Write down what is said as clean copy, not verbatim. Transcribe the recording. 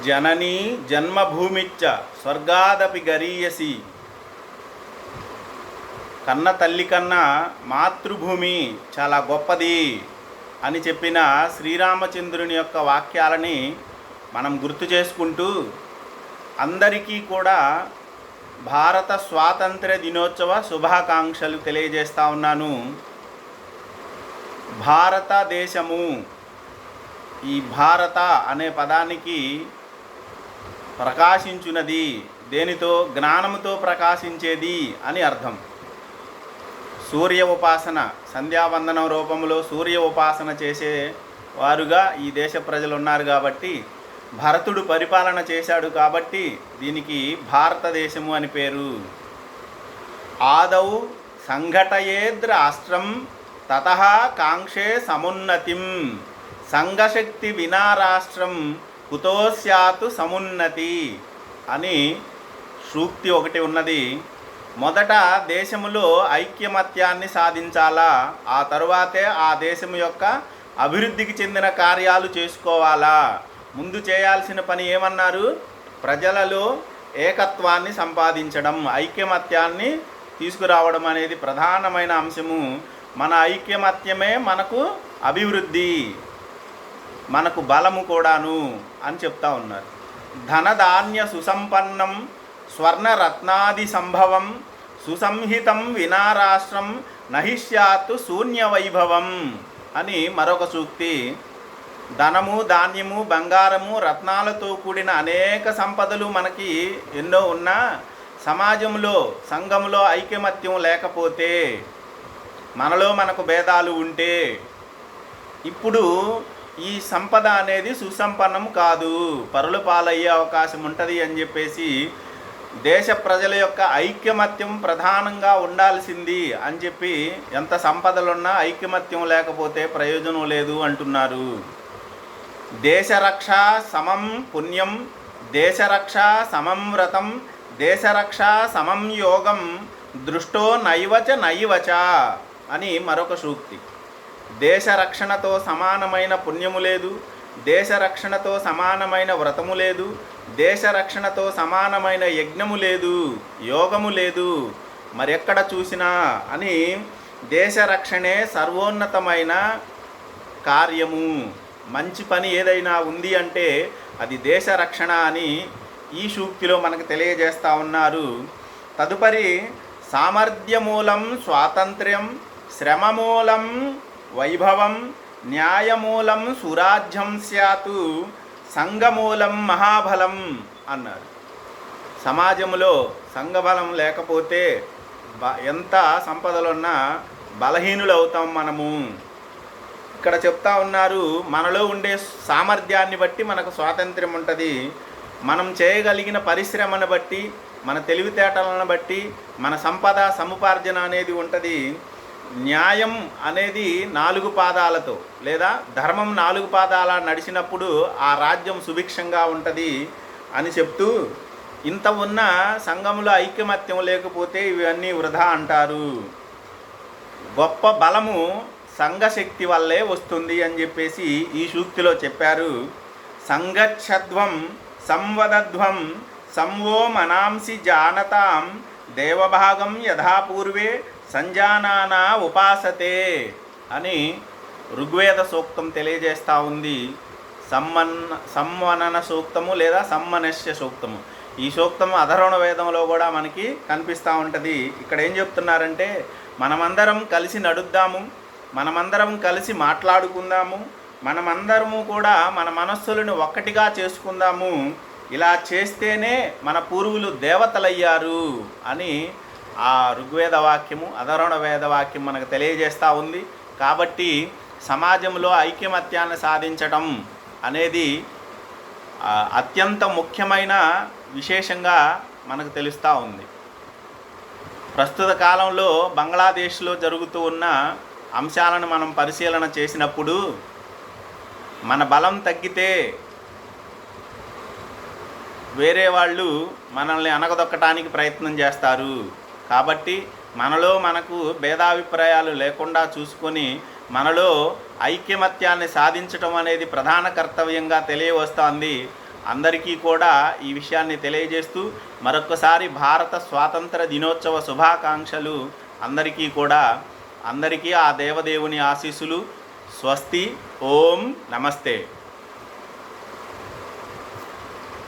జననీ జన్మభూమిచ్చ స్వర్గాదపి గరీయసి. కన్న తల్లి కన్నా మాతృభూమి చాలా గొప్పది అని చెప్పిన శ్రీరామచంద్రుని యొక్క వాక్యాలని మనం గుర్తు చేసుకుంటూ అందరికీ కూడా భారత స్వాతంత్ర్య దినోత్సవ శుభాకాంక్షలు తెలియజేస్తా ఉన్నాను. భారతదేశము, ఈ భారత అనే పదానికి ప్రకాశించున్నది, దేనితో? జ్ఞానముతో ప్రకాశించేది అని అర్థం. సూర్య ఉపాసన, సంధ్యావందనం రూపంలో సూర్య ఉపాసన చేసే వారుగా ఈ దేశ ప్రజలు ఉన్నారు కాబట్టి, భరతుడు పరిపాలన చేశాడు కాబట్టి దీనికి భారతదేశము అని పేరు. ఆదౌ సంఘటయేద్ రాష్ట్రం తతః కాంక్షే సమున్నతిం, సంఘశక్తి వినా రాష్ట్రం కుతో స్యాతు సమున్నతి అని సూక్తి ఒకటి ఉన్నది. మొదట దేశములో ఐక్యమత్యాన్ని సాధించాలా, ఆ తరువాతే ఆ దేశం యొక్క అభివృద్ధికి చెందిన కార్యాలు చేసుకోవాలా. ముందు చేయాల్సిన పని ఏమన్నారు? ప్రజలలో ఏకత్వాన్ని సంపాదించడం, ఐక్యమత్యాన్ని తీసుకురావడం అనేది ప్రధానమైన అంశము. మన ఐక్యమత్యమే మనకు అభివృద్ధి, మనకు బలము కూడాను అని చెప్తా ఉన్నారు. ధనధాన్య సుసంపన్నం స్వర్ణరత్నాది సంభవం సుసంహితం వినా రాష్ట్రం నహిష్యాతు శూన్య వైభవం అని మరొక సూక్తి. ధనము, ధాన్యము, బంగారము, రత్నాలతో కూడిన అనేక సంపదలు మనకి ఎన్నో ఉన్నా సమాజంలో, సంఘంలో ఐకమత్యం లేకపోతే, మనలో మనకు భేదాలు ఉంటే ఇప్పుడు ఈ సంపద అనేది సుసంపన్నం కాదు, పరుల పాలయ్యే అవకాశం ఉంటుంది అని చెప్పేసి దేశ ప్రజల యొక్క ఐక్యమత్యం ప్రధానంగా ఉండాల్సింది అని చెప్పి, ఎంత సంపదలున్నా ఐకమత్యం లేకపోతే ప్రయోజనం లేదు అంటున్నారు. దేశరక్ష సమం పుణ్యం, దేశరక్ష సమం వ్రతం, దేశరక్ష సమం యోగం, దృష్టో నైవచ నైవచ అని మరొక సూక్తి. దేశ రక్షణతో సమానమైన పుణ్యము లేదు, దేశ రక్షణతో సమానమైన వ్రతము లేదు, దేశ రక్షణతో సమానమైన యజ్ఞము లేదు, యోగము లేదు, మరెక్కడ చూసినా అని దేశ రక్షణే సర్వోన్నతమైన కార్యము. మంచి పని ఏదైనా ఉంది అంటే అది దేశ రక్షణ అని ఈ సూక్తిలో మనకు తెలియజేస్తూ ఉన్నారు. తదుపరి సామర్థ్యమూలం స్వాతంత్ర్యం, శ్రమమూలం వైభవం, న్యాయమూలం సురాజ్యం స్యాతు, సంఘమూలం మహాబలం అన్నారు. సమాజంలో సంఘబలం లేకపోతే ఎంత సంపదలున్నా బలహీనులు అవుతాం మనము. ఇక్కడ చెప్తా ఉన్నారు, మనలో ఉండే సామర్థ్యాన్ని బట్టి మనకు స్వాతంత్ర్యం ఉంటుంది. మనం చేయగలిగిన పరిశ్రమను బట్టి, మన తెలివితేటలను బట్టి మన సంపద సముపార్జన అనేది ఉంటుంది. న్యాయం అనేది 4 పాదాలతో, లేదా ధర్మం 4 పాదాల నడిచినప్పుడు ఆ రాజ్యం సుభిక్షంగా ఉంటుంది అని చెప్తూ, ఇంత ఉన్న సంఘంలో ఐకమత్యం లేకపోతే ఇవన్నీ వృధా అంటారు. గొప్ప బలము సంఘశక్తి వల్లే వస్తుంది అని చెప్పేసి ఈ సూక్తిలో చెప్పారు. సంగచ్చధ్వం సంవదధ్వం సంవో మనాంసి జానతాం, దేవభాగం యథాపూర్వే సంజానానా ఉపాసతే అని ఋగ్వేద సూక్తం తెలియజేస్తూ ఉంది. సంవనన సూక్తము లేదా సమ్మనస్య సూక్తము. ఈ సూక్తము అధర్వణ వేదంలో కూడా మనకి కనిపిస్తూ ఉంటుంది. ఇక్కడ ఏం చెప్తున్నారంటే, మనమందరం కలిసి నడుద్దాము, మనమందరం కలిసి మాట్లాడుకుందాము, మనమందరము కూడా మన మనస్సులను ఒక్కటిగా చేసుకుందాము, ఇలా చేస్తేనే మన పూర్వులు దేవతలయ్యారు అని ఆ ఋగ్వేద వాక్యము, అధర్వణ వేద వాక్యం మనకు తెలియజేస్తూ ఉంది. కాబట్టి సమాజంలో ఐకమత్యాన్ని సాధించటం అనేది అత్యంత ముఖ్యమైన విశేషంగా మనకు తెలుస్తూ ఉంది. ప్రస్తుత కాలంలో బంగ్లాదేశ్లో జరుగుతూ ఉన్న అంశాలను మనం పరిశీలన చేసినప్పుడు, మన బలం తగ్గితే వేరే వాళ్ళు మనల్ని అణగదొక్కటానికి ప్రయత్నం చేస్తారు. కాబట్టి మనలో మనకు భేదాభిప్రాయాలు లేకుండా చూసుకొని మనలో ఐక్యమత్యాన్ని సాధించటం అనేది ప్రధాన కర్తవ్యంగా తెలియవస్తోంది. అందరికీ కూడా ఈ విషయాన్ని తెలియజేస్తూ మరొక్కసారి భారత స్వాతంత్ర దినోత్సవ శుభాకాంక్షలు అందరికీ కూడా. అందరికీ ఆ దేవదేవుని ఆశీస్సులు. స్వస్తి. ఓం నమస్తే.